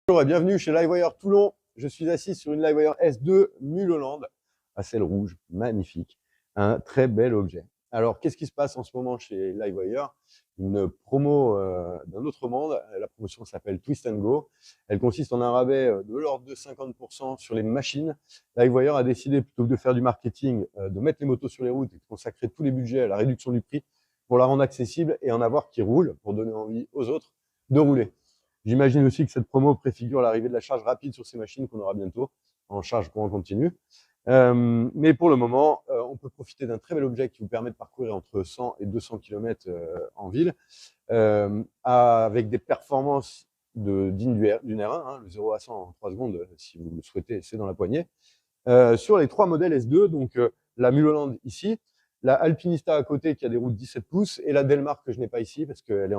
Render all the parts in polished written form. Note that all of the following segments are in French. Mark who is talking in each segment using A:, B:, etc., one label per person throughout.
A: Bonjour et bienvenue chez Livewire Toulon. Je suis assis sur une Livewire S2 Mulholland, à ciel rouge, magnifique, un très bel objet. Alors, qu'est-ce qui se passe en ce moment chez Livewire? Une promo d'un autre monde. La promotion s'appelle Twist and Go. Elle consiste en un rabais de l'ordre de 50% sur les machines. Livewire a décidé, plutôt que de faire du marketing, de mettre les motos sur les routes et de consacrer tous les budgets à la réduction du prix pour la rendre accessible et en avoir qui roulent pour donner envie aux autres de rouler. J'imagine aussi que cette promo préfigure l'arrivée de la charge rapide sur ces machines qu'on aura bientôt en charge courant continu. Mais pour le moment, on peut profiter d'un très bel objet qui vous permet de parcourir entre 100 et 200 km en ville, avec des performances dignes d'une R1, hein, le 0 à 100 en 3 secondes, si vous le souhaitez, c'est dans la poignée. Sur les trois modèles S2, donc la Mulholland ici, la Alpinista à côté qui a des roues de 17 pouces, et la Delmar que je n'ai pas ici parce qu'elle est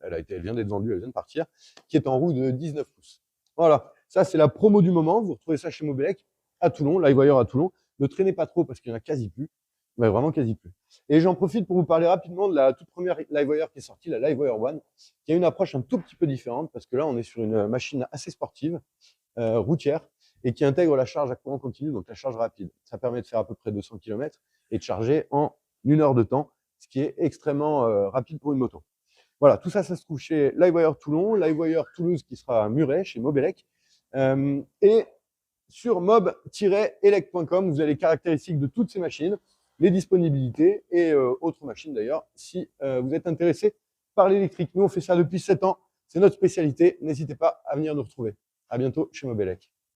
A: elle vient d'être vendue, elle vient de partir, qui est en roue de 19 pouces. Voilà, ça c'est la promo du moment. Vous retrouvez ça chez Mobelec à Toulon, Livewire à Toulon. Ne traînez pas trop parce qu'il n'y en a quasi plus, mais vraiment quasi plus. Et j'en profite pour vous parler rapidement de la toute première Livewire qui est sortie, la Livewire One, qui a une approche un tout petit peu différente parce que là on est sur une machine assez sportive, routière, et qui intègre la charge à courant continu, donc la charge rapide. Ça permet de faire à peu près 200 km et de charger en 1 heure de temps, ce qui est extrêmement rapide pour une moto. Voilà, tout ça, ça se trouve chez Livewire Toulon, Livewire Toulouse qui sera à Muret, chez Mobelec. Et sur mob-elec.com, vous avez les caractéristiques de toutes ces machines, les disponibilités et autres machines d'ailleurs, si vous êtes intéressé par l'électrique. Nous, on fait ça depuis 7 ans, c'est notre spécialité. N'hésitez pas à venir nous retrouver. À bientôt chez Mobelec.